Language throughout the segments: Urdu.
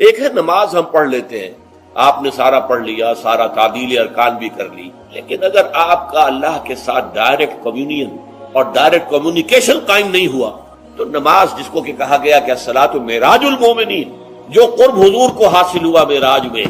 ایک ہے نماز ہم پڑھ لیتے ہیں، آپ نے سارا پڑھ لیا، سارا تعدیل ارکان بھی کر لی، لیکن اگر آپ کا اللہ کے ساتھ ڈائریکٹ کمیونین اور ڈائریکٹ کمیونیکیشن قائم نہیں ہوا تو نماز، جس کو کہ کہا گیا کہ الصلاۃ معراج المومنین، جو قرب حضور کو حاصل ہوا معراج میں،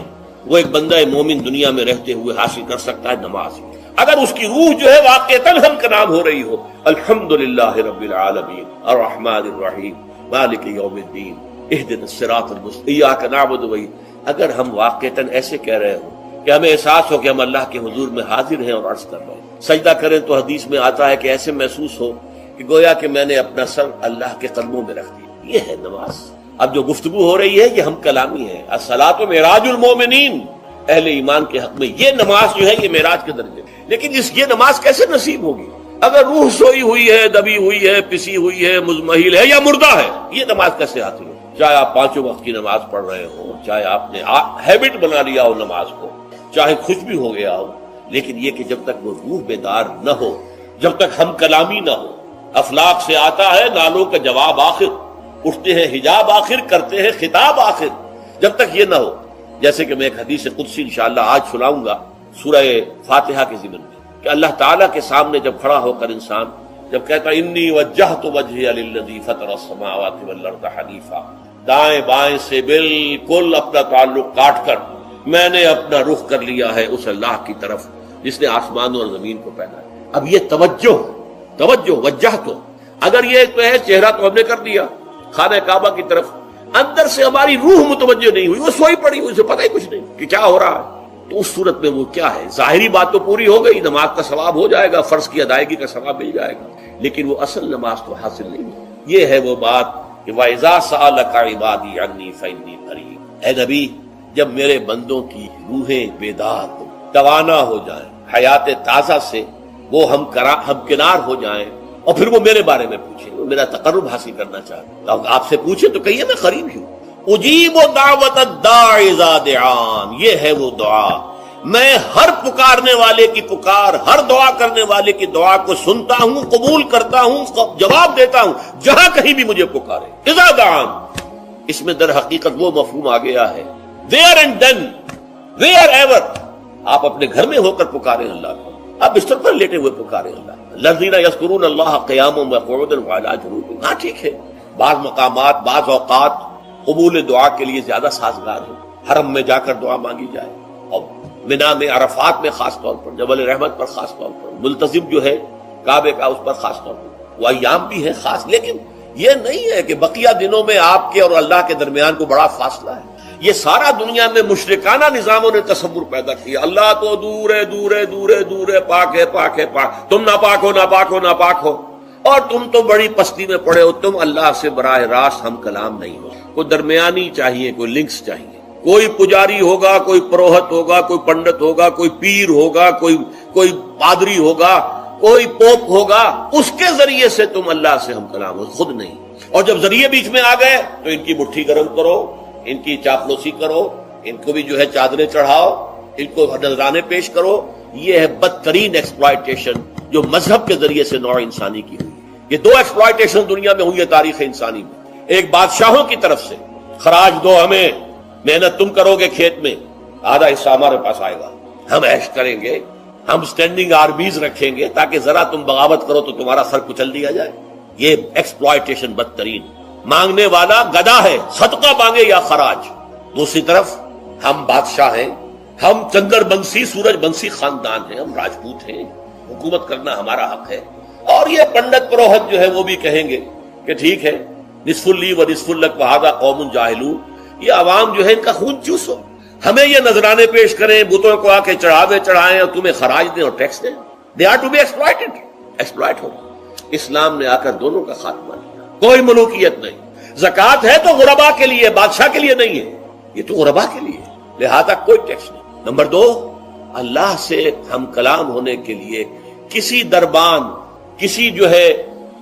وہ ایک بندہ مومن دنیا میں رہتے ہوئے حاصل کر سکتا ہے نماز۔ اگر اس کی روح جو ہے واقعتاً ہم کا نام ہو رہی ہو، الحمدللہ رب العالمین الرحمن الرحیم مالک یوم الدین اہدنا الصراط المستقیم ایاک نعبد و اگر ہم واقعتاً ایسے کہہ رہے ہوں کہ ہمیں احساس ہو کہ ہم اللہ کے حضور میں حاضر ہیں اور عرض کر رہے ہیں، سجدہ کریں تو حدیث میں آتا ہے کہ ایسے محسوس ہو کہ گویا کہ میں نے اپنا سر اللہ کے قدموں میں رکھ دیا، یہ ہے نماز۔ اب جو گفتگو ہو رہی ہے یہ ہم کلامی ہے، الصلاۃ معراج المومنین، اہل ایمان کے حق میں یہ نماز جو ہے یہ معراج کے درجے، لیکن یہ نماز کیسے نصیب ہوگی اگر روح سوئی ہوئی ہے، دبی ہوئی ہے، پسی ہوئی ہے، مزمحل ہے یا مردہ ہے؟ یہ نماز کیسے حاصل ہو؟ چاہے آپ 5 وقت کی نماز پڑھ رہے ہو، چاہے آپ نے ہیبٹ بنا لیا ہو نماز کو، چاہے خوش بھی ہو گیا ہو، لیکن یہ کہ جب تک وہ روح بیدار نہ ہو، جب تک ہم کلامی نہ ہو، افلاک سے آتا ہے نالوں کا جواب آخر، اٹھتے ہیں حجاب آخر، کرتے ہیں خطاب آخر، جب تک یہ نہ ہو، جیسے کہ میں ایک حدیث قدسی انشاءاللہ آج سناؤں گا سورہ فاتحہ کے ضمن میں، کہ اللہ تعالیٰ کے سامنے جب کھڑا ہو کر انسان جب کہتا انی وجہت وجہی للذی فطر السماوات والارض حنیفا، دائیں بائیں سے بالکل اپنا تعلق کاٹ کر میں نے اپنا رخ کر لیا ہے اس اللہ کی طرف جس نے آسمانوں اور زمین کو پیدا ہے۔ اب یہ توجہ وجہ تو اگر یہ تو ہے چہرہ تو ہم نے کر دیا خانہ کعبہ کی طرف، اندر سے ہماری روح متوجہ نہیں ہوئی، وہ سوئی پڑی ہوئی، اسے پتہ ہی کچھ نہیں کہ کیا ہو رہا ہے، تو اس صورت میں وہ کیا ہے؟ ظاہری بات تو پوری ہو گئی، نماز کا ثواب ہو جائے گا، فرض کی ادائیگی کا ثواب مل جائے گا، لیکن وہ اصل نماز تو حاصل نہیں ہے۔ یہ ہے وہ بات کہ وَإِذَا سَأَلَكَ عِبَادِي عَنِّي فَإِنِّي قَرِيبٌ، اے نبی جب میرے بندوں کی روحیں بیدار ہو، توانا ہو جائیں، حیات تازہ سے وہ ہم کنار ہو جائیں، اور پھر وہ میرے بارے میں پوچھیں، وہ میرا تقرب حاصل کرنا چاہتے ہیں، آپ سے پوچھیں تو کہیے میں قریب ہوں، اجیب دعوت الداعی اذا دعان، یہ ہے وہ دعا، میں ہر پکارنے والے کی پکار، ہر دعا کرنے والے کی دعا کو سنتا ہوں، قبول کرتا ہوں، جواب دیتا ہوں جہاں کہیں بھی مجھے پکارے۔ اذا دعان، اس میں در حقیقت وہ مفہوم آ گیا ہے where and then where ever، آپ اپنے گھر میں ہو کر پکاریں اللہ کو، آپ بستر پر لیٹے ہوئے پکاریں اللہ، الذین یذکرون اللہ قیاما وقعودا وعلی جنوبہم، ہاں ٹھیک ہے، بعض مقامات بعض اوقات قبول دعا کے لیے زیادہ سازگار ہے، حرم میں جا کر دعا مانگی جائے، اور منا میں عرفات میں خاص طور پر، جبل رحمت پر خاص طور پر، ملتزم جو ہے کعبے کا اس پر خاص طور پر، وہ ایام بھی ہیں خاص، لیکن یہ نہیں ہے کہ بقیہ دنوں میں آپ کے اور اللہ کے درمیان کو بڑا فاصلہ ہے۔ یہ سارا دنیا میں مشرکانہ نظاموں نے تصور پیدا کیا، اللہ تو دور ہے دور ہے دور ہے دور ہے، پاک ہے پاک ہے پاک، تم ناپاک ہو ناپاک ہو ناپاک ہو، اور تم تو بڑی پستی میں پڑے ہو، تم اللہ سے براہ راست ہم کلام نہیں ہو، کوئی درمیانی چاہیے، کوئی لنکس چاہیے، کوئی پجاری ہوگا، کوئی پروہت ہوگا، کوئی پنڈت ہوگا، کوئی پیر ہوگا، کوئی پادری ہوگا، کوئی پوپ ہوگا، اس کے ذریعے سے تم اللہ سے ہم کلام ہو، خود نہیں۔ اور جب ذریعے بیچ میں آ گئے تو ان کی مٹھی گرم کرو، ان کی چاپلوسی کرو، ان کو بھی جو ہے چادریں چڑھاؤ، ان کو نذرانے پیش کرو، یہ ہے بدترین ایکسپلائٹیشن جو مذہب کے ذریعے سے نوع انسانی کی ہوئی۔ یہ 2 ایکسپلائٹیشن دنیا میں ہوئی ہے تاریخ انسانی میں، ایک بادشاہوں کی طرف سے خراج دو ہمیں، محنت تم کرو گے کھیت میں، آدھا حصہ ہمارے پاس آئے گا، ہم عیش کریں گے، ہم سٹینڈنگ آرمیز رکھیں گے تاکہ ذرا تم بغاوت کرو تو تمہارا سر کچل دیا جائے۔ یہ ایکسپلائٹیشن بدترین، مانگنے والا گدا ہے، صدقہ مانگے یا خراج۔ دوسری طرف ہم بادشاہ ہیں، ہم چندر بنسی سورج بنسی خاندان ہیں، ہم راجپوت ہیں، حکومت کرنا ہمارا حق ہے، اور یہ پنڈت پروہت جو ہے وہ بھی کہیں گے کہ ٹھیک ہے، نصف لی و نصف لک وہذا قوم جاہلون، یہ عوام جو ہے ان کا خون چوسو، ہمیں یہ نذرانے پیش کریں، بتوں کو آ کے چڑھاوے چڑھائیں اور تمہیں خراج دیں اور ٹیکس دیں، they are to be exploited, exploit ہو۔ اسلام نے آ کر دونوں کا خاتمہ کیا، کوئی ملوکیت نہیں، زکوٰۃ ہے تو غربا کے لیے، بادشاہ کے لیے نہیں ہے، یہ تو غربا کے لیے، لہذا کوئی ٹیکس نہیں۔ نمبر 2، اللہ سے ہم کلام ہونے کے لیے کسی دربان، کسی جو ہے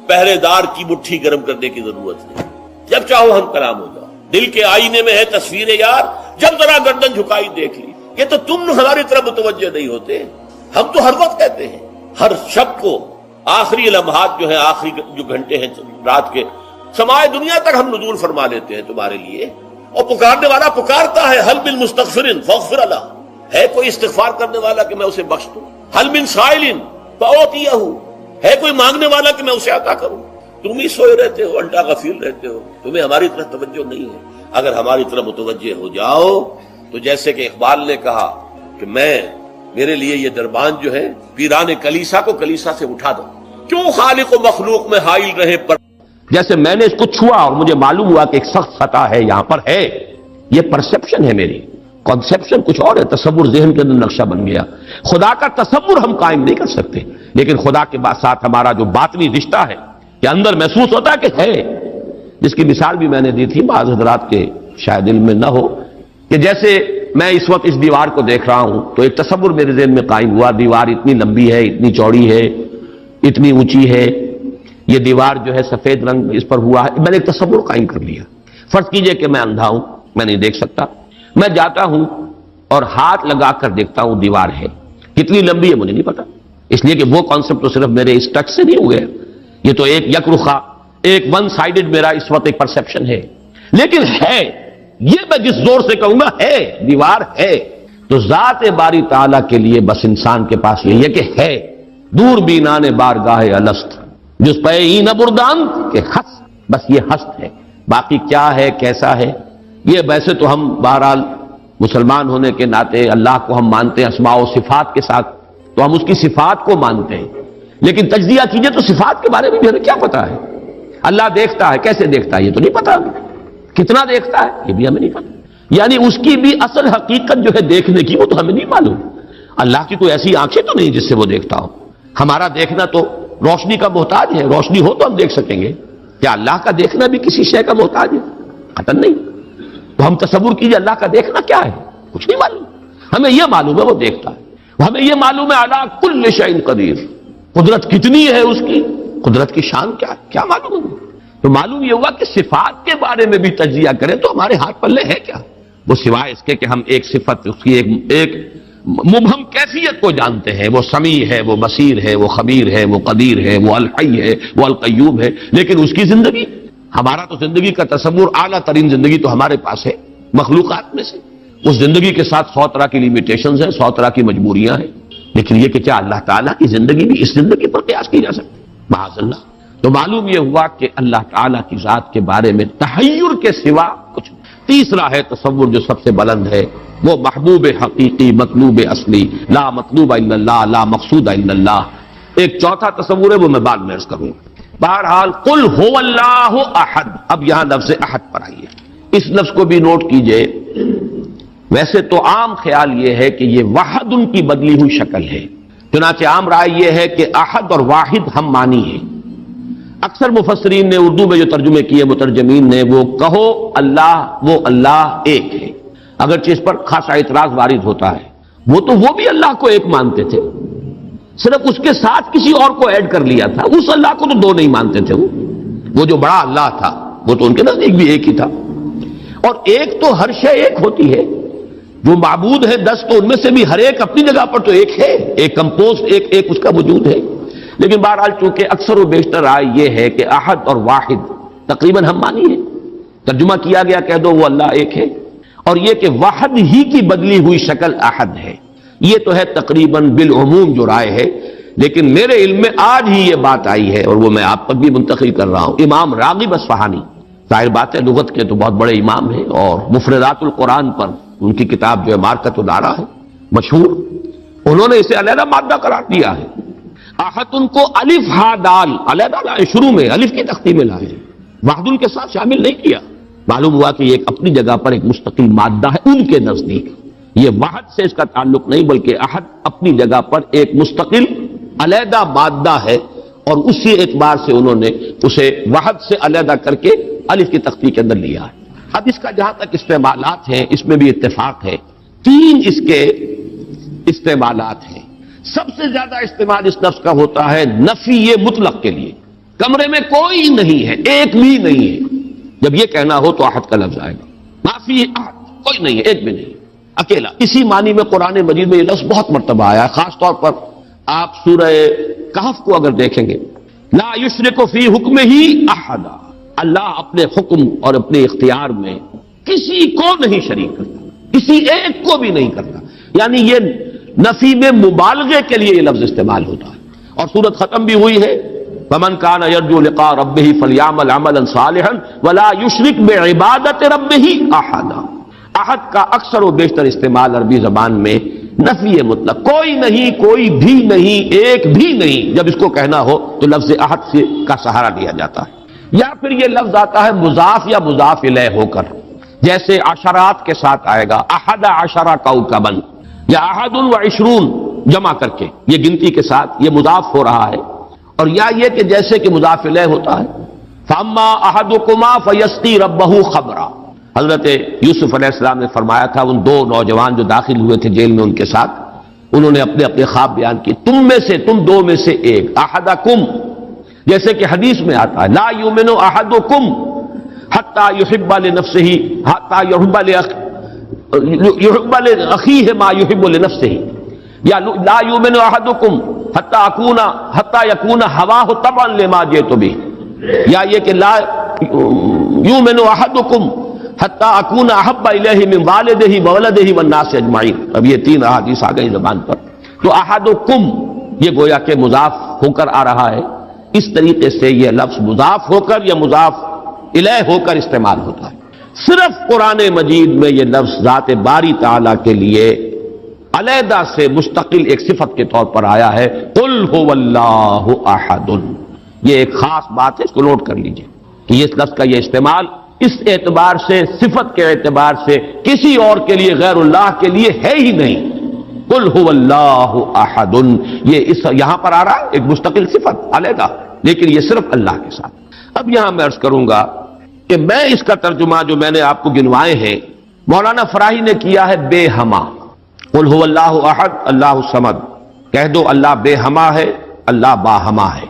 پہرے دار کی مٹھی گرم کرنے کی ضرورت نہیں، جب چاہو ہم کلام ہو جاؤ۔ دل کے آئینے میں ہے تصویر یار، جب ذرا گردن جھکائی دیکھ لی، یہ تو تم ہماری طرف متوجہ نہیں ہوتے، ہم تو ہر وقت کہتے ہیں، ہر شب کو آخری لمحات جو ہیں، آخری جو گھنٹے ہیں رات کے، سمائے دنیا تک ہم نزول فرما لیتے ہیں تمہارے لیے، اور پکارنے والا پکارتا ہے حل من مستغفر فاغفر له، ہے کوئی استغفار کرنے والا کہ میں اسے بخش دوں، حل من سائل فاعطیہ، ہے کوئی مانگنے والا کہ میں اسے عطا کروں. تم ہی سوئے رہتے ہو، الٹا غفیل رہتے ہو، تمہیں ہماری طرف توجہ نہیں ہے. اگر ہماری طرف متوجہ ہو جاؤ تو جیسے کہ اقبال نے کہا کہ میرے لیے یہ دربان جو ہے پیران کلیسا کو کلیسا سے اٹھا دو، کیوں خالق و مخلوق میں حائل رہے پر. جیسے میں نے اس کو چھوا اور مجھے معلوم ہوا کہ ایک سخت خطا ہے یہاں پر ہے، یہ پرسپشن ہے میری، کنسپشن کچھ اور ہے، تصور ذہن کے اندر نقشہ بن گیا. خدا کا تصور ہم قائم نہیں کر سکتے، لیکن خدا کے ساتھ ہمارا جو باطنی رشتہ ہے کہ اندر محسوس ہوتا ہے کہ ہے، جس کی مثال بھی میں نے دی تھی، بعض حضرات کے شاید علم میں نہ ہو، کہ جیسے میں اس وقت اس دیوار کو دیکھ رہا ہوں تو ایک تصور میرے ذہن میں قائم ہوا، دیوار اتنی لمبی ہے، اتنی چوڑی ہے، اتنی اونچی ہے، یہ دیوار جو ہے سفید رنگ اس پر ہوا ہے. میں نے ایک تصور قائم کر لیا. فرض کیجئے کہ میں اندھا ہوں، میں نہیں دیکھ سکتا، میں جاتا ہوں اور ہاتھ لگا کر دیکھتا ہوں دیوار ہے، کتنی لمبی ہے مجھے نہیں پتا، اس لیے کہ وہ کانسیپٹ تو صرف میرے اس ٹچ سے نہیں ہو گیا، یہ تو ایک یک رخا، ایک ون سائیڈڈ میرا اس وقت ایک پرسپشن ہے. لیکن ہے، یہ میں جس زور سے کہوں گا ہے، دیوار ہے. تو ذات باری تعالیٰ کے لیے بس انسان کے پاس یہ ہے کہ ہے، دور بینان بارگاہ الست جس پہ این بردان کہ ہست، بس یہ ہست ہے. باقی کیا ہے کیسا ہے یہ ویسے تو ہم بہرحال مسلمان ہونے کے ناطے اللہ کو ہم مانتے ہیں اسماء و صفات کے ساتھ، تو ہم اس کی صفات کو مانتے ہیں. لیکن تجزیہ کیجئے تو صفات کے بارے میں بھی ہمیں کیا پتا ہے. اللہ دیکھتا ہے، کیسے دیکھتا ہے یہ تو نہیں پتا، کتنا دیکھتا ہے یہ بھی ہمیں نہیں پتا، یعنی اس کی بھی اصل حقیقت جو ہے دیکھنے کی وہ تو ہمیں نہیں معلوم. اللہ کی کوئی ایسی آنکھیں تو نہیں جس سے وہ دیکھتا ہو. ہمارا دیکھنا تو روشنی کا محتاج ہے، روشنی ہو تو ہم دیکھ سکیں گے. کیا اللہ کا دیکھنا بھی کسی شے کا محتاج ہے؟ قطعاً نہیں. تو ہم تصور کیجئے اللہ کا دیکھنا کیا ہے، کچھ نہیں معلوم. ہمیں یہ معلوم ہے وہ دیکھتا ہے، ہمیں یہ معلوم ہے علی کل شیء قدیر، قدرت کتنی ہے اس کی، قدرت کی شان کیا ہے، کیا معلوم ہے. تو معلوم یہ ہوا کہ صفات کے بارے میں بھی تجزیہ کریں تو ہمارے ہاتھ پلے ہے کیا. وہ سوائے اس کے کہ ہم ایک صفت اس کی ایک مبہم کیفیت کو جانتے ہیں، وہ سمیع ہے، وہ بصیر ہے، وہ خبیر ہے، وہ قدیر ہے، وہ الحی ہے، وہ القیوم ہے. لیکن اس کی زندگی، ہمارا تو زندگی کا تصور اعلیٰ ترین زندگی تو ہمارے پاس ہے مخلوقات میں سے. اس زندگی کے ساتھ 100 طرح کی لیمیٹیشنز ہیں، 100 طرح کی مجبوریاں ہیں. لیکن یہ کہ کیا اللہ تعالیٰ کی زندگی بھی اس زندگی پر قیاس کی جا سکتی؟ معاذ اللہ. تو معلوم یہ ہوا کہ اللہ تعالیٰ کی ذات کے بارے میں تحیر کے سوا کچھ نہیں. تیسرا ہے تصور جو سب سے بلند ہے، وہ محبوب حقیقی، مطلوب اصلی، لا مطلوب الا اللہ، لا مقصود الا اللہ. ایک چوتھا تصور ہے وہ میں بعد میں عرض کروں. بہرحال قل هو اللہ احد. اب یہاں لفظ احد پر آئیے، اس لفظ کو بھی نوٹ کیجئے. ویسے تو عام خیال یہ ہے کہ یہ وحد ان کی بدلی ہوئی شکل ہے، چنانچہ عام رائے یہ ہے کہ احد اور واحد ہم معنی ہیں. اکثر مفسرین نے اردو میں جو ترجمے کیے مترجمین نے، وہ کہو اللہ، وہ اللہ ایک ہے. اگرچہ اس پر خاصا اعتراض وارد ہوتا ہے، وہ بھی اللہ کو ایک مانتے تھے، صرف اس کے ساتھ کسی اور کو ایڈ کر لیا تھا. اس اللہ کو تو دو نہیں مانتے تھے. وہ جو بڑا اللہ تھا وہ تو ان کے نزدیک بھی ایک ہی تھا. اور ایک تو ہر شے ایک ہوتی ہے، جو معبود ہے 10 تو ان میں سے بھی ہر ایک اپنی جگہ پر تو ایک ہے، ایک کمپوز ایک اس کا وجود ہے. لیکن بہرحال چونکہ اکثر و بیشتر رائے یہ ہے کہ احد اور واحد تقریباً ہم مانی ہے. ترجمہ کیا گیا کہہ دو وہ اللہ ایک ہے، اور یہ کہ واحد ہی کی بدلی ہوئی شکل احد ہے، یہ تو ہے تقریباً بالعموم جو رائے ہے. لیکن میرے علم میں آج ہی یہ بات آئی ہے اور وہ میں آپ پر بھی منتقل کر رہا ہوں. امام راغب اصفہانی، ظاہر بات ہے لغت کے تو بہت بڑے امام ہیں، اور مفردات القرآن پر ان کی کتاب جو ہے مارکت الدارہ ہے مشہور، انہوں نے اسے علیحدہ مادہ قرار دیا ہے. احد ان کو الف ہا دال علیحدہ لائے، شروع میں الف کی تختی میں لائے، واحد ان کے ساتھ شامل نہیں کیا. معلوم ہوا کہ یہ ایک اپنی جگہ پر ایک مستقل مادہ ہے ان کے نزدیک. یہ واحد سے اس کا تعلق نہیں، بلکہ احد اپنی جگہ پر ایک مستقل علیحدہ مادہ ہے، اور اسی اعتبار سے انہوں نے اسے واحد سے علیحدہ کر کے الف کی تختی کے اندر لیا ہے. اب اس کا جہاں تک استعمالات ہیں اس میں بھی اتفاق ہے. 3 اس کے استعمالات ہیں. سب سے زیادہ استعمال اس لفظ کا ہوتا ہے نفی مطلق کے لیے، کمرے میں کوئی نہیں ہے، ایک بھی نہیں ہے. جب یہ کہنا ہو تو احد کا لفظ آئے گا. معافی احد، کوئی نہیں ہے، ایک بھی نہیں، اکیلا. اسی معنی میں قرآن مجید میں یہ لفظ بہت مرتبہ آیا ہے. خاص طور پر آپ سورہ کہف کو اگر دیکھیں گے، لا یشرک فی حکمہ احد، اللہ اپنے حکم اور اپنے اختیار میں کسی کو نہیں شریک کرتا، کسی ایک کو بھی نہیں کرتا. یعنی یہ نفی میں مبالغے کے لیے یہ لفظ استعمال ہوتا ہے. اور سورت ختم بھی ہوئی ہے فَمَنْ كَانَ يَرْجُو لِقَاءَ رَبِّهِ فَلْيَعْمَلْ عَمَلًا صَالِحًا وَلَا يُشْرِكْ بِعِبَادَةِ رَبِّهِ أَحَدًا. احد کا اکثر و بیشتر استعمال عربی زبان میں نفی مطلق، کوئی نہیں، کوئی بھی نہیں، ایک بھی نہیں. جب اس کو کہنا ہو تو لفظ احد سے کا سہارا لیا جاتا ہے. یا پھر یہ لفظ آتا ہے مضاف یا مضاف الیہ ہو کر، جیسے عشرات کے ساتھ آئے گا احد عشر کوكبا یا احد وعشرون جمع کر کے، یہ گنتی کے ساتھ یہ مضاف ہو رہا ہے. اور یا یہ کہ جیسے کہ مضاف الیہ ہوتا ہے فاما احدکما فیسقی ربہ خمرا. حضرت یوسف علیہ السلام نے فرمایا تھا ان دو نوجوان جو داخل ہوئے تھے جیل میں ان کے ساتھ، انہوں نے اپنے اپنے خواب بیان کیے، تم میں سے، تم دو میں سے ایک، احدکم، جیسے کہ حدیث میں آتا ہے لا یؤمن احدکم حتی یحب لنفسہ حتی یحب لاخیہ ما یحب لنفسہ، یا لا یؤمن احدکم حتی یکون ہواہ طبعا لما جئت بہ، یا یہ کہ لا یؤمن احدکم حتی اکون احب الیہ من والدہ وولدہ والناس اجمعین. اب یہ تین احادیث آ گئی زبان پر. تو احدکم یہ گویا کہ مضاف ہو کر آ رہا ہے. اس طریقے سے یہ لفظ مضاف ہو کر یا مضاف الیہ ہو کر استعمال ہوتا ہے. صرف قرآن مجید میں یہ لفظ ذات باری تعالیٰ کے لیے علیحدہ سے مستقل ایک صفت کے طور پر آیا ہے قل هو اللہ احد. یہ ایک خاص بات ہے، اس کو نوٹ کر لیجئے کہ اس لفظ کا یہ استعمال اس اعتبار سے، صفت کے اعتبار سے کسی اور کے لیے غیر اللہ کے لیے ہے ہی نہیں. قل هو اللہ احد، یہ اس یہاں پر آ رہا ہے ایک مستقل صفت علیحدہ، لیکن یہ صرف اللہ کے ساتھ. اب یہاں میں عرض کروں گا کہ میں اس کا ترجمہ جو میں نے آپ کو گنوائے ہیں مولانا فراہی نے کیا ہے بے ہما. قل هو اللہ احد اللہ الصمد، کہہ دو اللہ بے ہما ہے، اللہ با ہما ہے.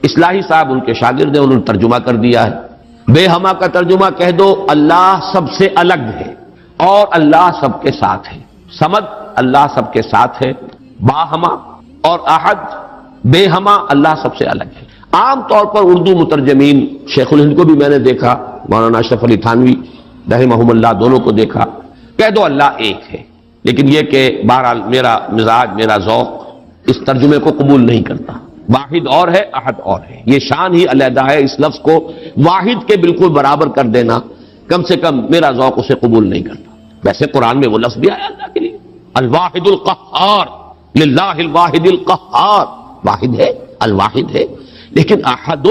اصلاحی صاحب ان کے شاگرد ہیں، انہوں نے ترجمہ کر دیا ہے. بے ہما کا ترجمہ کہہ دو اللہ سب سے الگ ہے اور اللہ سب کے ساتھ ہے. صمد اللہ سب کے ساتھ ہے، با ہما، اور احد بے ہما اللہ سب سے الگ ہے. عام طور پر اردو مترجمین، شیخ الہند کو بھی میں نے دیکھا، مولانا اشرف علی تھانوی رحمہم اللہ دونوں کو دیکھا، کہہ دو اللہ ایک ہے. لیکن یہ کہ بہرحال میرا مزاج، میرا ذوق اس ترجمے کو قبول نہیں کرتا. واحد اور ہے، احد اور ہے. یہ شان ہی علیحدہ ہے. اس لفظ کو واحد کے بالکل برابر کر دینا کم سے کم میرا ذوق اسے قبول نہیں کرتا. ویسے قرآن میں وہ لفظ بھی آیا اللہ کے لیے، الواحد القہار، للہ الواحد القہار. واحد ہے، الواحد ہے، لیکن احد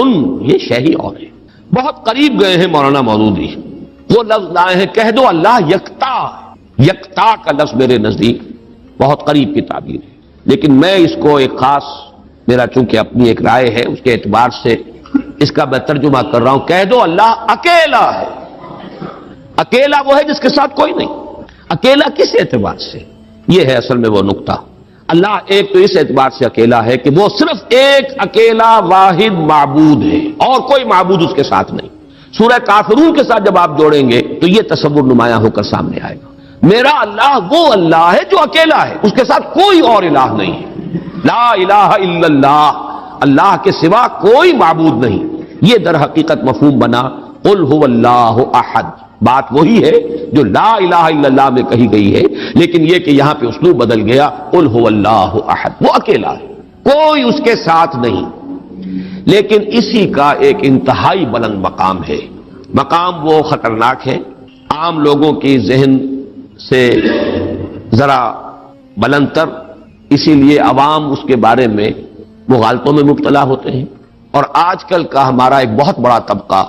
یہ شے ہی اور ہے. بہت قریب گئے ہیں مولانا مودودی، وہ لفظ لائے ہیں کہہ دو اللہ یکتا. یکتا کا لفظ میرے نزدیک بہت قریب کی تعبیر ہے، لیکن میں اس کو ایک خاص، میرا چونکہ اپنی ایک رائے ہے اس کے اعتبار سے اس کا میں ترجمہ کر رہا ہوں. کہہ دو اللہ اکیلا ہے. اکیلا وہ ہے جس کے ساتھ کوئی نہیں. اکیلا کس اعتبار سے؟ یہ ہے اصل میں وہ نقطہ. اللہ ایک تو اس اعتبار سے اکیلا ہے کہ وہ صرف ایک اکیلا واحد معبود ہے اور کوئی معبود اس کے ساتھ نہیں. سورہ کافرون کے ساتھ جب آپ جوڑیں گے تو یہ تصور نمایاں ہو کر سامنے آئے گا. میرا اللہ وہ اللہ ہے جو اکیلا ہے، اس کے ساتھ کوئی اور الہ نہیں ہے. لا الہ الا اللہ، اللہ کے سوا کوئی معبود نہیں. یہ در حقیقت مفہوم بنا قل هو اللہ احد. بات وہی ہے جو لا الہ الا اللہ میں کہی گئی ہے، لیکن یہ کہ یہاں پہ اسلوب بدل گیا. قل هو اللہ احد، وہ اکیلا ہے، کوئی اس کے ساتھ نہیں. لیکن اسی کا ایک انتہائی بلند مقام ہے. مقام وہ خطرناک ہے، عام لوگوں کی ذہن سے ذرا بلند تر، اسی لیے عوام اس کے بارے میں مغالطوں میں مبتلا ہوتے ہیں. اور آج کل کا ہمارا ایک بہت بڑا طبقہ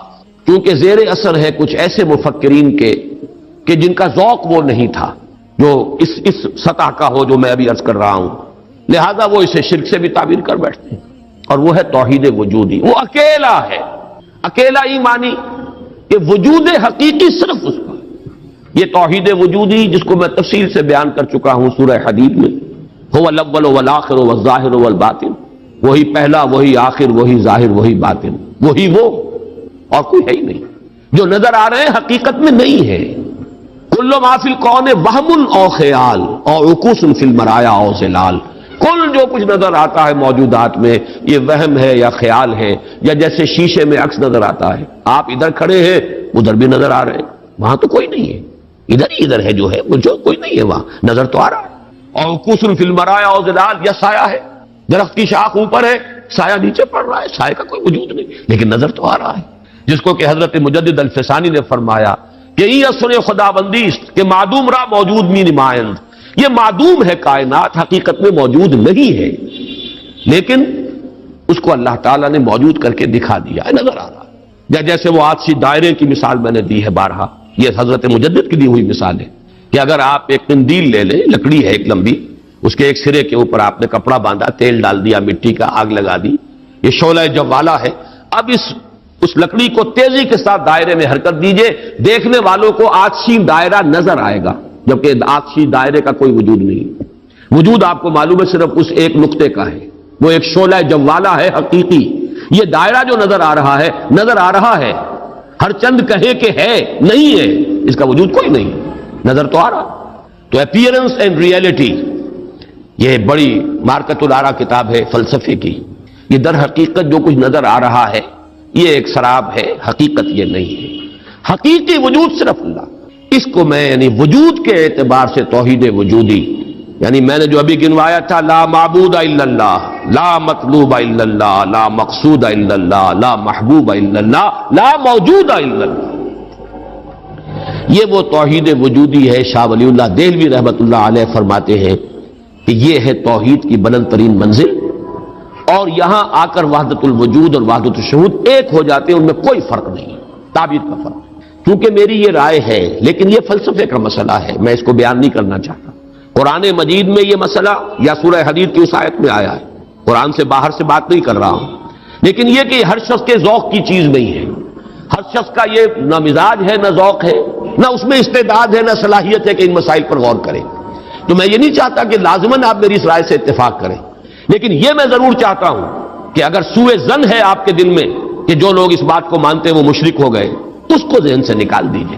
کیونکہ زیر اثر ہے کچھ ایسے مفکرین کے کہ جن کا ذوق وہ نہیں تھا جو اس سطح کا ہو جو میں ابھی عرض کر رہا ہوں، لہذا وہ اسے شرک سے بھی تعبیر کر بیٹھتے ہیں. اور وہ ہے توحید وجودی. وہ اکیلا ہے، اکیلا ایمانی کہ وجود حقیقی صرف اس کا. یہ توحید وجودی جس کو میں تفصیل سے بیان کر چکا ہوں سورہ حدید میں، هو الاول والآخر والظاہر والباطن، وہی پہلا، وہی آخر، وہی ظاہر، وہی باطن، وہی وہ، اور کوئی ہے ہی نہیں. جو نظر آ رہے ہیں حقیقت میں نہیں ہے. کل ما فی الکون وہم او خیال او عکوس فی المرایا او ظلال. کل جو کچھ نظر آتا ہے موجودات میں یہ وہم ہے یا خیال ہے، یا جیسے شیشے میں عکس نظر آتا ہے، آپ ادھر کھڑے ہیں ادھر بھی نظر آ رہے ہیں. وہاں تو کوئی نہیں ہے، ادھر ہے جو ہے، وہ جو کوئی نہیں ہے وہاں، نظر تو آ رہا ہے۔ اور قصر فی المرایا اور ظلال، یا سایہ ہے، درخت کی شاخ اوپر ہے، سایہ نیچے پڑ رہا ہے، سایہ کا کوئی وجود نہیں، لیکن نظر تو آ رہا ہے۔ جس کو کہ حضرت مجدد الفسانی نے فرمایا کہ ای اثر خدا بندیست کہ معدوم را موجود می نمائند، یہ معدوم ہے کائنات، حقیقت میں موجود نہیں ہے، لیکن اس کو اللہ تعالیٰ نے موجود کر کے دکھا دیا ہے، نظر آ رہا ہے۔ یا جیسے وہ آتشی دائرے کی مثال میں نے دی ہے بارہا، یہ حضرت مجدد کی دی ہوئی مثال ہے کہ اگر آپ ایک قندیل لے لیں، لکڑی ہے ایک لمبی، اس کے ایک سرے کے اوپر آپ نے کپڑا باندھا، تیل ڈال دیا، مٹی کا، آگ لگا دی، یہ شعلہ جوالا ہے، اب اس لکڑی کو تیزی کے ساتھ دائرے میں حرکت دیجئے، دیکھنے والوں کو آتشی دائرہ نظر آئے گا، جبکہ آتشی دائرے کا کوئی وجود نہیں، وجود آپ کو معلوم ہے صرف اس ایک نقطے کا ہے، وہ ایک شعلہ جوالا ہے حقیقی۔ یہ دائرہ جو نظر آ رہا ہے، ہر چند کہے کہ ہے، نہیں ہے، اس کا وجود کوئی نہیں، نظر تو آ رہا۔ تو اپیئرنس اینڈ ریئلٹی، یہ بڑی مارکت الآرا کتاب ہے فلسفے کی، یہ در حقیقت جو کچھ نظر آ رہا ہے یہ ایک سراب ہے، حقیقت یہ نہیں ہے، حقیقی وجود صرف اللہ۔ اس کو میں یعنی وجود کے اعتبار سے توحید وجودی، یعنی میں نے جو ابھی گنوایا تھا، لا معبود الا اللہ، لا مطلوب الا اللہ، لا مقصود الا اللہ، لا محبوب الا اللہ، لا موجود الا اللہ، یہ وہ توحید وجودی ہے۔ شاہ ولی اللہ دہلوی رحمۃ اللہ علیہ فرماتے ہیں کہ یہ ہے توحید کی بلند ترین منزل، اور یہاں آ کر وحدت الوجود اور وحدت الشہود ایک ہو جاتے ہیں، ان میں کوئی فرق نہیں، تعبیر کا فرق۔ کیونکہ میری یہ رائے ہے، لیکن یہ فلسفے کا مسئلہ ہے، میں اس کو بیان نہیں کرنا چاہتا۔ قرآن مجید میں یہ مسئلہ یا سورہ حدید کی اس آیت میں آیا ہے، قرآن سے باہر سے بات نہیں کر رہا ہوں، لیکن یہ کہ ہر شخص کے ذوق کی چیز نہیں ہے، ہر شخص کا یہ نہ مزاج ہے، نہ ذوق ہے، نہ اس میں استعداد ہے، نہ صلاحیت ہے کہ ان مسائل پر غور کریں۔ تو میں یہ نہیں چاہتا کہ لازماً آپ میری اس رائے سے اتفاق کریں، لیکن یہ میں ضرور چاہتا ہوں کہ اگر سوء ظن ہے آپ کے دل میں کہ جو لوگ اس بات کو مانتے ہیں وہ مشرک ہو گئے، اس کو ذہن سے نکال دیجئے،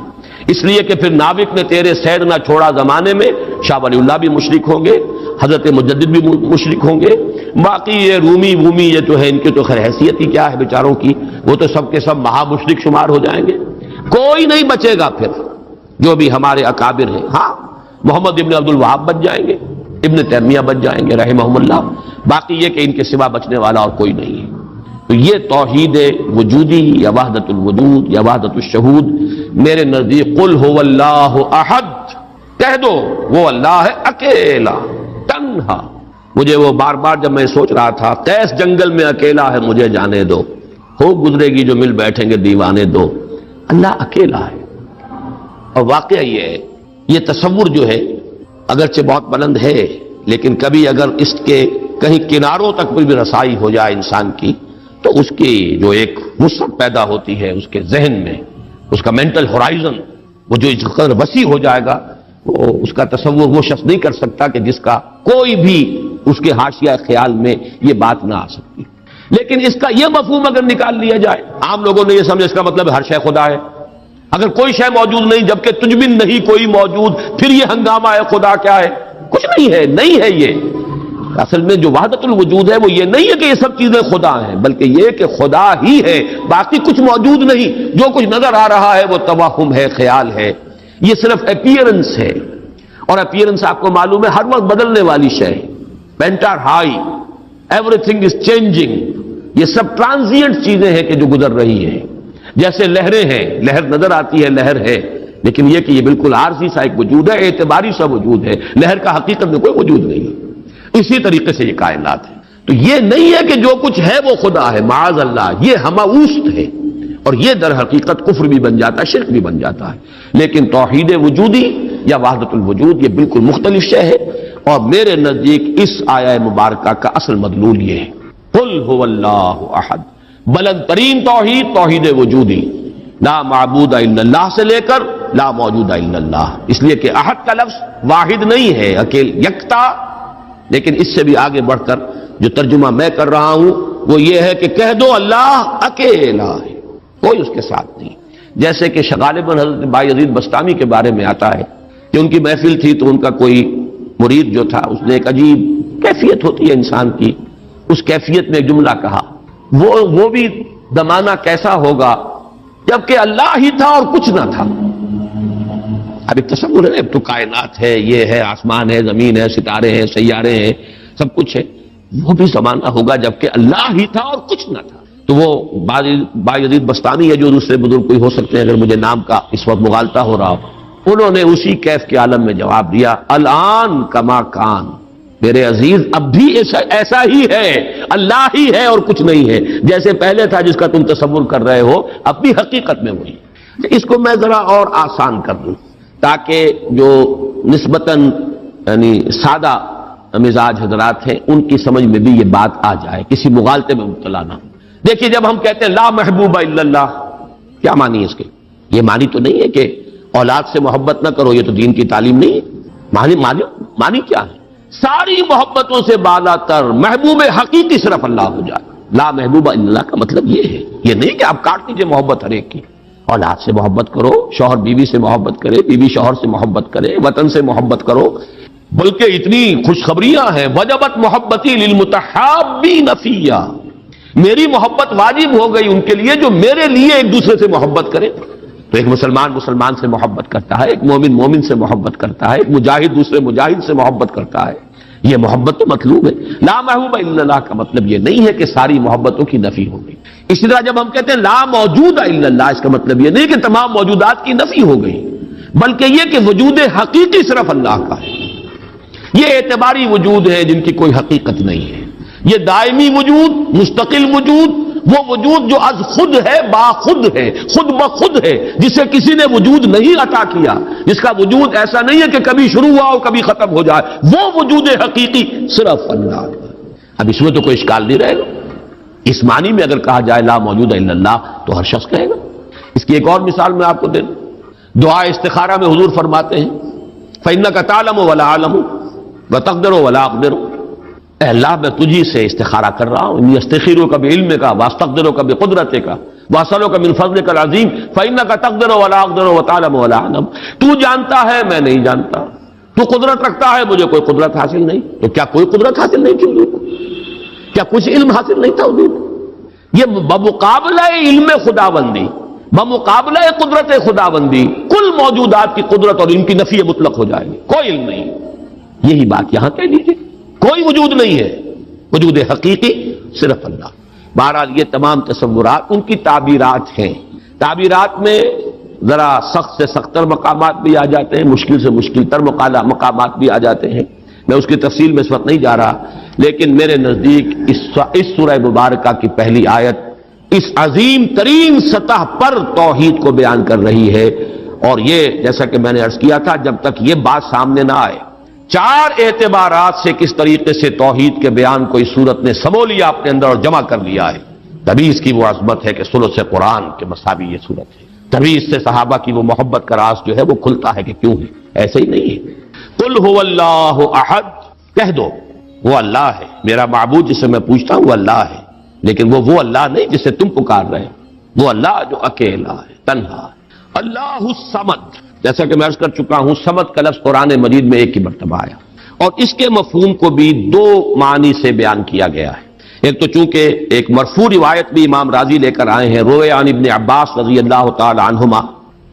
اس لیے کہ پھر ناوک نے تیرے سید نہ چھوڑا زمانے میں، شاہ ولی اللہ بھی مشرک ہوں گے، حضرت مجدد بھی مشرک ہوں گے، باقی یہ رومی یہ تو ہے، ان کی تو خیر حیثیت ہی کیا ہے بیچاروں کی، وہ تو سب کے سب مہا مشرک شمار ہو جائیں گے، کوئی نہیں بچے گا پھر جو بھی ہمارے اکابر ہیں۔ ہاں، محمد ابن عبد الوہاب بچ جائیں گے، ابن تیمیہ بچ جائیں گے رحمہم اللہ، باقی یہ کہ ان کے سوا بچنے والا اور کوئی نہیں ہے۔ تو یہ توحید وجودی یا وحدت الوجود یا وحدت الشہود میرے نزدیک قل هو اللہ احد، کہہ دو وہ اللہ ہے اکیلا تنہا۔ مجھے وہ بار بار جب میں سوچ رہا تھا قیس جنگل میں اکیلا ہے، مجھے جانے دو، ہو گزرے گی جو مل بیٹھیں گے دیوانے دو، اللہ اکیلا ہے۔ اور واقعہ یہ ہے، یہ تصور جو ہے اگرچہ بہت بلند ہے، لیکن کبھی اگر اس کے کہیں کناروں تک بھی رسائی ہو جائے انسان کی، تو اس کی جو ایک وسعت پیدا ہوتی ہے اس کے ذہن میں، اس کا مینٹل ہورائزن وہ جو اس قدر وسیع ہو جائے گا، وہ اس کا تصور وہ شخص نہیں کر سکتا کہ جس کا کوئی بھی اس کے حاشیہ خیال میں یہ بات نہ آ سکتی۔ لیکن اس کا یہ مفہوم اگر نکال لیا جائے، عام لوگوں نے یہ سمجھا اس کا مطلب ہر شے خدا ہے، اگر کوئی شے موجود نہیں جبکہ تجھ بن نہیں کوئی موجود، پھر یہ ہنگامہ ہے خدا کیا ہے؟ کچھ نہیں ہے، نہیں ہے۔ یہ اصل میں جو وحدت الوجود ہے وہ یہ نہیں ہے کہ یہ سب چیزیں خدا ہیں، بلکہ یہ کہ خدا ہی ہے، باقی کچھ موجود نہیں، جو کچھ نظر آ رہا ہے وہ توہم ہے، خیال ہے، یہ صرف اپیئرنس ہے، اور اپیئرنس آپ کو معلوم ہے ہر وقت بدلنے والی شے ہے، painter high, every thing is changing, یہ سب ٹرانزینٹ چیزیں ہیں کہ جو گزر رہی ہیں، جیسے لہریں ہیں، لہر نظر آتی ہے، لہر ہے، لیکن یہ کہ یہ بالکل عارضی سا ایک وجود ہے، اعتباری سا وجود ہے، لہر کا حقیقت میں کوئی وجود نہیں ہے۔ اسی طریقے سے یہ کائنات ہے، تو یہ نہیں ہے کہ جو کچھ ہے وہ خدا ہے، معاذ اللہ، یہ ہماوست ہے، اور یہ در حقیقت کفر بھی بن جاتا ہے، شرک بھی بن جاتا ہے۔ لیکن توحید وجودی یا وحدت الوجود یہ بالکل مختلف شے ہے، اور میرے نزدیک اس آیہ مبارکہ کا اصل مدلول یہ ہے، قل هو اللہ احد، بلند ترین توحید توحید وجودی، لا معبود الا اللہ سے لے کر لا موجود الا اللہ، اس لیے کہ احد کا لفظ واحد نہیں ہے، اکیل یکتا، لیکن اس سے بھی آگے بڑھ کر جو ترجمہ میں کر رہا ہوں وہ یہ ہے کہ کہہ دو اللہ اکیلا ہے، کوئی اس کے ساتھ نہیں۔ جیسے کہ غالباً حضرت بایزید بسطامی کے بارے میں آتا ہے کہ ان کی محفل تھی تو ان کا کوئی مرید جو تھا اس نے ایک عجیب کیفیت ہوتی ہے انسان کی، اس کیفیت میں ایک جملہ کہا، وہ بھی زمانہ کیسا ہوگا جبکہ اللہ ہی تھا اور کچھ نہ تھا، اب ایک تصور ہے، اب تو کائنات ہے، یہ ہے، آسمان ہے، زمین ہے، ستارے ہیں، سیارے ہیں، سب کچھ ہے. وہ بھی زمانہ ہوگا جبکہ اللہ ہی تھا اور کچھ نہ تھا. تو وہ بایزید بستانی ہے جو دوسرے بزرگ کوئی ہو سکتے ہیں اگر مجھے نام کا اس وقت مغالطہ ہو رہا ہو، انہوں نے اسی کیف کے عالم میں جواب دیا الان کما کان، میرے عزیز اب بھی ایسا ہی ہے، اللہ ہی ہے اور کچھ نہیں ہے. جیسے پہلے تھا جس کا تم تصور کر رہے ہو، اب بھی حقیقت میں وہی. اس کو میں ذرا اور آسان کر دوں تاکہ جو نسبتاً یعنی سادہ مزاج حضرات ہیں ان کی سمجھ میں بھی یہ بات آ جائے، کسی مغالطے میں مبتلا نہ ہو. دیکھیے جب ہم کہتے ہیں لا محبوب الا اللہ، کیا معنی ہے اس کے؟ یہ معنی تو نہیں ہے کہ اولاد سے محبت نہ کرو، یہ تو دین کی تعلیم نہیں ہے. معنی کیا ہے؟ ساری محبتوں سے بالا تر محبوب حقیقی صرف اللہ ہو جائے. لا محبوب الا اللہ کا مطلب یہ ہے، یہ نہیں کہ آپ کاٹ دیجیے محبت ہر ایک کی. اولاد سے محبت کرو، شوہر بیوی سے محبت کرے، بیوی شوہر سے محبت کرے، وطن سے محبت کرو. بلکہ اتنی خوشخبریاں ہیں، وجبت محبتی للمتحابین فیہ، میری محبت واجب ہو گئی ان کے لیے جو میرے لیے ایک دوسرے سے محبت کرے. تو ایک مسلمان سے محبت کرتا ہے، ایک مومن سے محبت کرتا ہے، ایک مجاہد دوسرے مجاہد سے محبت کرتا ہے. یہ محبت تو مطلوب ہے. لا محبوب الا اللہ کا مطلب یہ نہیں ہے کہ ساری محبتوں کی نفی ہو گئی. اسی طرح جب ہم کہتے ہیں لا موجود الا اللہ، اس کا مطلب یہ نہیں کہ تمام موجودات کی نفی ہو گئی، بلکہ یہ کہ وجود حقیقی صرف اللہ کا ہے. یہ اعتباری وجود ہے جن کی کوئی حقیقت نہیں ہے. یہ دائمی وجود، مستقل وجود، وہ وجود جو از خود ہے، باخود ہے، خود بخود ہے، جسے کسی نے وجود نہیں عطا کیا، جس کا وجود ایسا نہیں ہے کہ کبھی شروع ہوا ہو کبھی ختم ہو جائے. وہ وجود حقیقی صرف اللہ کا. اب اس میں تو کوئی اشکال نہیں رہے گا. اس معنی میں اگر کہا جائے لا موجود الا اللہ تو ہر شخص کہے گا. اس کی ایک اور مثال میں آپ کو دے دوں. دعا استخارہ میں حضور فرماتے ہیں فَإِنَّكَ تَعْلَمُ وَلَا أَعْلَمُ وَتَقْدِرُ وَلَا أَقْدِرُ، اے اللہ میں تجھی سے استخارہ کر رہا ہوں، انی استخیرک بعلمک واستقدرک بقدرتک واسألک من فضلک العظیم فإنک تقدر ولا اقدر وتعلم ولا اعلم. تو جانتا ہے میں نہیں جانتا، تو قدرت رکھتا ہے مجھے کوئی قدرت حاصل نہیں. تو کیا کوئی قدرت حاصل نہیں تھی حضور کو؟ کیا کچھ علم حاصل نہیں تھا حضور کو؟ یہ بمقابلہ علم خداوندی، بمقابلہ قدرت خداوندی کل موجودات کی قدرت اور ان کی نفی مطلق ہو جائے گی. کوئی علم نہیں. یہی بات یہاں کہہ دیجیے، کوئی وجود نہیں ہے، وجود حقیقی صرف اللہ. بہرحال یہ تمام تصورات ان کی تعبیرات ہیں. تعبیرات میں ذرا سخت سے سختر مقامات بھی آ جاتے ہیں، مشکل سے مشکل تر مقامات بھی آ جاتے ہیں. میں اس کی تفصیل میں اس وقت نہیں جا رہا، لیکن میرے نزدیک اس سورہ مبارکہ کی پہلی آیت اس عظیم ترین سطح پر توحید کو بیان کر رہی ہے. اور یہ جیسا کہ میں نے عرض کیا تھا، جب تک یہ بات سامنے نہ آئے، چار اعتبارات سے کس طریقے سے توحید کے بیان کو اس صورت نے سمو لیا اپنے اندر اور جمع کر لیا ہے، تبھی اس کی وہ عظمت ہے کہ ثلث قرآن کے مساوی یہ صورت ہے. تبھی اس سے صحابہ کی وہ محبت کا راز جو ہے وہ کھلتا ہے کہ کیوں ہے. ایسے ہی نہیں ہے. قل هو اللہ احد، کہہ دو وہ اللہ ہے، میرا معبود جسے میں پوچھتا ہوں وہ اللہ ہے، لیکن وہ اللہ نہیں جسے تم پکار رہے ہو. وہ اللہ جو اکیلا ہے، تنہا ہے. اللہ الصمد، جیسا کہ میں عرض کر چکا ہوں صمد کا لفظ قرآن مجید میں ایک ہی مرتبہ آیا، اور اس کے مفہوم کو بھی دو معنی سے بیان کیا گیا ہے. ایک تو چونکہ ایک مرفوع روایت بھی امام راضی لے کر آئے ہیں، روئے عن ابن عباس رضی اللہ تعالی عنہما،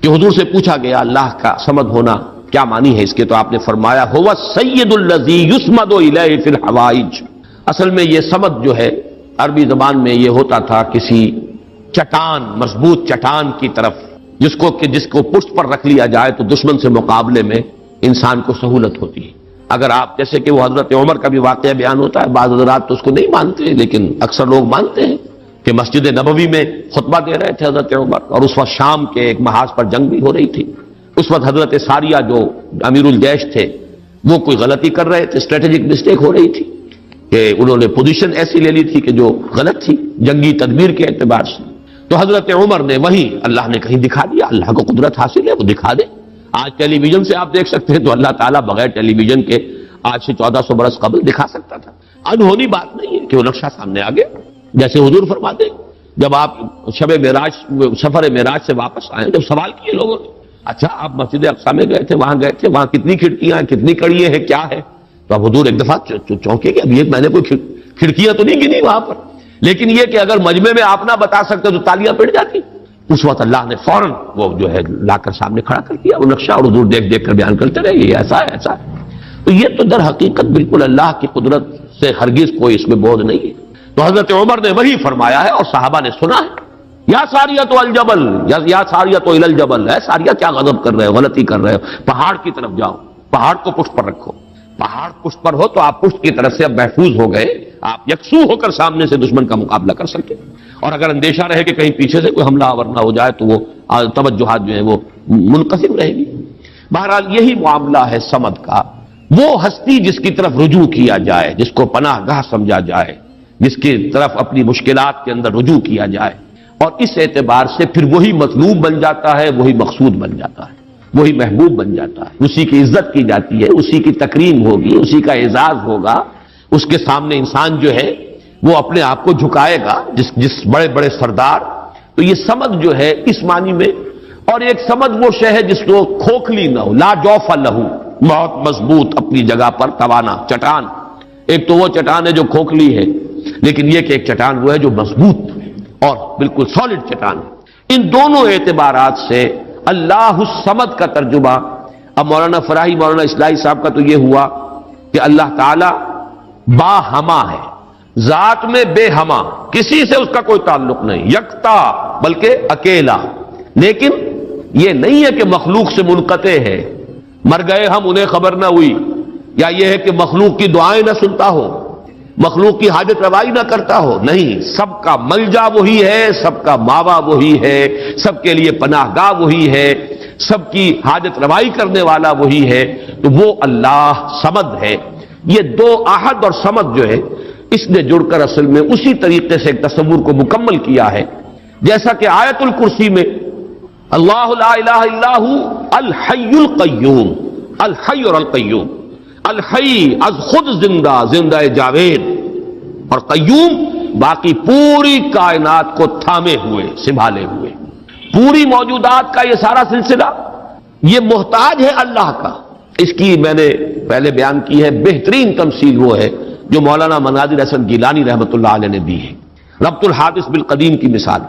کہ حضور سے پوچھا گیا اللہ کا صمد ہونا کیا معنی ہے اس کے، تو آپ نے فرمایا هو السید الذی یصمد الیہ فی الحوائج. اصل میں یہ صمد جو ہے عربی زبان میں یہ ہوتا تھا کسی چٹان، مضبوط چٹان کی طرف جس کو پشت پر رکھ لیا جائے تو دشمن سے مقابلے میں انسان کو سہولت ہوتی ہے. اگر آپ جیسے کہ وہ حضرت عمر کا بھی واقعہ بیان ہوتا ہے، بعض حضرات تو اس کو نہیں مانتے لیکن اکثر لوگ مانتے ہیں کہ مسجد نبوی میں خطبہ دے رہے تھے حضرت عمر، اور اس وقت شام کے ایک محاذ پر جنگ بھی ہو رہی تھی. اس وقت حضرت ساریہ جو امیر الجیش تھے وہ کوئی غلطی کر رہے تھے، اسٹریٹجک مسٹیک ہو رہی تھی کہ انہوں نے پوزیشن ایسی لے لی تھی کہ جو غلط تھی جنگی تدبیر کے اعتبار سے. تو حضرت عمر نے وہیں اللہ نے کہیں دکھا دیا، اللہ کو قدرت حاصل ہے وہ دکھا دے. آج ٹیلی ویژن سے آپ دیکھ سکتے ہیں، تو اللہ تعالیٰ بغیر ٹیلی ویژن کے آج سے 1400 برس قبل دکھا سکتا تھا. انہونی بات نہیں ہے کہ وہ نقشہ سامنے آ گیا. جیسے حضور فرماتے جب آپ سفر معراج سے واپس آئے، جب سوال کیے لوگوں نے اچھا آپ مسجد اقصیٰ میں گئے تھے، وہاں گئے تھے، وہاں کتنی کھڑکیاں ہیں، کتنی کڑیاں ہیں، کیا ہے؟ تو اب حضور ایک دفعہ چونکے کہ اب یہ میں نے کوئی کھڑکیاں تو نہیں گنی وہاں پر، لیکن یہ کہ اگر مجمع میں آپ نہ بتا سکتے تو تالیاں پڑ جاتی. اس وقت اللہ نے فوراً وہ جو ہے لا کر سامنے کھڑا کر دیا وہ نقشہ، اور حضور دیکھ دیکھ کر بیان کرتے رہے یہ ایسا ہے ایسا ہے۔ تو یہ تو در حقیقت بالکل اللہ کی قدرت سے ہرگز کوئی اس میں بودھ نہیں ہے۔ تو حضرت عمر نے وہی فرمایا ہے اور صحابہ نے سنا ہے، یا ساریہ تو الجبل، یا ساریہ تو الی الجبل، ہے ساریہ کیا غضب کر رہے ہو، غلطی کر رہے ہو، پہاڑ کی طرف جاؤ، پہاڑ کو پشت پر رکھو، پہاڑ پشت پر ہو تو آپ پشت کی طرف سے اب محفوظ ہو گئے، آپ یکسو ہو کر سامنے سے دشمن کا مقابلہ کر سکتے، اور اگر اندیشہ رہے کہ کہیں پیچھے سے کوئی حملہ آور نہ ہو جائے تو وہ توجہات جو ہیں وہ منقسم رہے گی۔ بہرحال یہی معاملہ ہے صمد کا، وہ ہستی جس کی طرف رجوع کیا جائے، جس کو پناہ گاہ سمجھا جائے، جس کی طرف اپنی مشکلات کے اندر رجوع کیا جائے، اور اس اعتبار سے پھر وہی مطلوب بن جاتا ہے، وہی مقصود بن جاتا ہے، وہی محبوب بن جاتا ہے، اسی کی عزت کی جاتی ہے، اسی کی تکریم ہوگی، اسی کا اعزاز ہوگا، اس کے سامنے انسان جو ہے وہ اپنے آپ کو جھکائے گا، جس بڑے بڑے سردار۔ تو یہ سمد جو ہے اس معنی میں، اور ایک سمد وہ شے ہے جس کو کھوکھلی نہ ہو، لا جوف لہو، بہت مضبوط اپنی جگہ پر توانا چٹان۔ ایک تو وہ چٹان ہے جو کھوکھلی ہے، لیکن یہ کہ ایک چٹان وہ ہے جو مضبوط اور بالکل سالڈ چٹان ہے۔ ان دونوں اعتبارات سے اللہ الصمد کا ترجمہ اب مولانا فراہی، مولانا اصلاحی صاحب کا تو یہ ہوا کہ اللہ تعالی با ہما ہے، ذات میں بے ہما، کسی سے اس کا کوئی تعلق نہیں، یکتا بلکہ اکیلا، لیکن یہ نہیں ہے کہ مخلوق سے منقطع ہے، مر گئے ہم انہیں خبر نہ ہوئی، یا یہ ہے کہ مخلوق کی دعائیں نہ سنتا ہو، مخلوق کی حاجت روائی نہ کرتا ہو، نہیں، سب کا ملجا وہی ہے، سب کا ماوا وہی ہے، سب کے لیے پناہ گاہ وہی ہے، سب کی حاجت روائی کرنے والا وہی ہے، تو وہ اللہ صمد ہے۔ یہ دو احد اور صمد جو ہے اس نے جڑ کر اصل میں اسی طریقے سے ایک تصور کو مکمل کیا ہے، جیسا کہ آیت الکرسی میں اللہ لا الہ الا ہو الحی القیوم، الحی اور القیوم، الحی از خود زندہ، زندہ جاوید، اور قیوم باقی پوری کائنات کو تھامے ہوئے، سنبھالے ہوئے، پوری موجودات کا یہ سارا سلسلہ یہ محتاج ہے اللہ کا۔ اس کی میں نے پہلے بیان کی ہے، بہترین تمثیل وہ ہے جو مولانا مناظر حسن گیلانی رحمۃ اللہ علیہ نے دی ہے، ربط الحادث بالقدیم کی مثال۔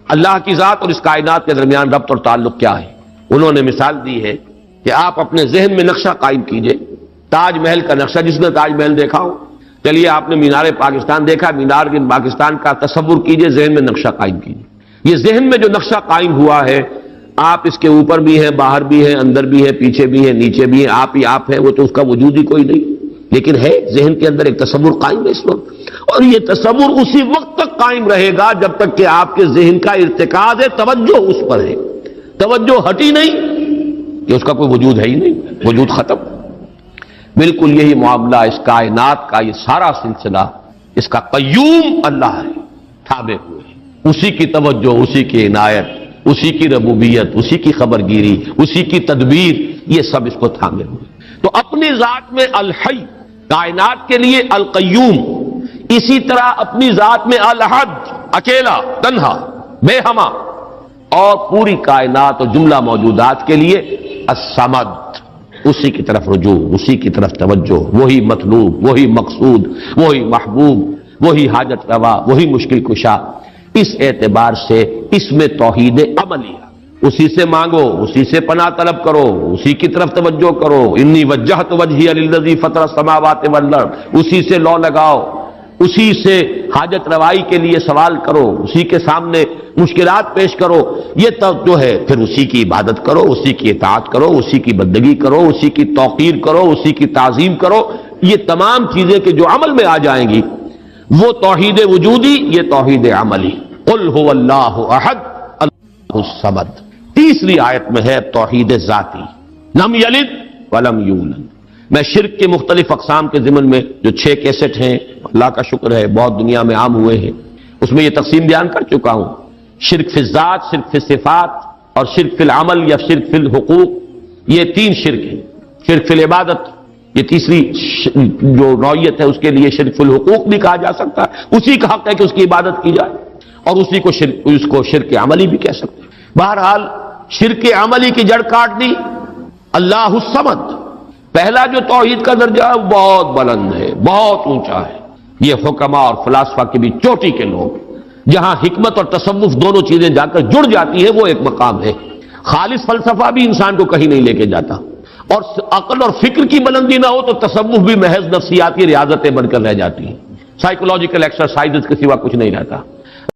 اللہ کی ذات اور اس کائنات کے درمیان ربط اور تعلق کیا ہے؟ انہوں نے مثال دی ہے کہ آپ اپنے ذہن میں نقشہ قائم کیجئے، تاج محل کا نقشہ، جس نے تاج محل دیکھا ہو، چلیے آپ نے مینار پاکستان دیکھا، مینار پاکستان کا تصور کیجئے، ذہن میں نقشہ قائم کیجئے۔ یہ ذہن میں جو نقشہ قائم ہوا ہے، آپ اس کے اوپر بھی ہیں، باہر بھی ہیں، اندر بھی ہیں، پیچھے بھی ہیں، نیچے بھی ہیں، آپ ہی آپ ہیں، وہ تو اس کا وجود ہی کوئی نہیں، لیکن ہے ذہن کے اندر ایک تصور قائم ہے اس وقت، اور یہ تصور اسی وقت تک قائم رہے گا جب تک کہ آپ کے ذہن کا ارتکاز ہے، توجہ اس پر ہے، توجہ ہٹی نہیں کہ اس کا کوئی وجود ہے ہی نہیں، وجود ختم۔ بالکل یہی معاملہ اس کائنات کا، یہ سارا سلسلہ اس کا قیوم اللہ ہے، تھامے ہوئے، اسی کی توجہ، اسی کی عنایت، اسی کی ربوبیت، اسی کی خبرگیری، اسی کی تدبیر، یہ سب اس کو تھامے ہوئے۔ تو اپنی ذات میں الحی، کائنات کے لیے القیوم، اسی طرح اپنی ذات میں الاحد، اکیلا، تنہا، بے ہما، اور پوری کائنات اور جملہ موجودات کے لیے الصمد، اسی کی طرف رجوع، اسی کی طرف توجہ، وہی مطلوب، وہی مقصود، وہی محبوب، وہی حاجت روا، وہی مشکل کشا۔ اس اعتبار سے اس میں توحید عملی ہے، اسی سے مانگو، اسی سے پناہ طلب کرو، اسی کی طرف توجہ کرو، انی وجہت وجہی للذی فطر السماوات والارض، اسی سے لو لگاؤ، اسی سے حاجت روائی کے لیے سوال کرو، اسی کے سامنے مشکلات پیش کرو، یہ جو ہے پھر اسی کی عبادت کرو، اسی کی اطاعت کرو، اسی کی بندگی کرو، اسی کی توقیر کرو، اسی کی تعظیم کرو۔ یہ تمام چیزیں کہ جو عمل میں آ جائیں گی، وہ توحید وجودی، یہ توحید عملی۔ قل هو اللہ احد اللہ الصمد۔ تیسری آیت میں ہے توحید ذاتی، لم یلد ولم یولد۔ میں شرک کے مختلف اقسام کے ضمن میں جو 6 کیسٹ ہیں، اللہ کا شکر ہے بہت دنیا میں عام ہوئے ہیں، اس میں یہ تقسیم بیان کر چکا ہوں، شرک فی الذات، شرک فی الصفات، اور شرک فی العمل یا شرک فی الحقوق، یہ 3 شرک ہیں۔ شرک فی العبادت، یہ تیسری جو نوعیت ہے، اس کے لیے شرک فی الحقوق بھی کہا جا سکتا ہے، اسی کا حق ہے کہ اس کی عبادت کی جائے، اور اسی کو شرک عملی بھی کہہ سکتے ہیں۔ بہرحال شرک عملی کی جڑ کاٹ دی اللہ الصمد۔ پہلا جو توحید کا درجہ ہے وہ بہت بلند ہے، بہت اونچا ہے، یہ حکما اور فلاسفہ کی بھی چوٹی کے لوگ جہاں حکمت اور تصوف دونوں چیزیں جا کر جڑ جاتی ہیں وہ ایک مقام ہے. خالص فلسفہ بھی انسان کو کہیں نہیں لے کے جاتا، اور عقل اور فکر کی بلندی نہ ہو تو تصوف بھی محض نفسیاتی ریاضتیں بن کر رہ جاتی ہیں، سائیکولوجیکل ایکسرسائزز کے سوا کچھ نہیں رہتا.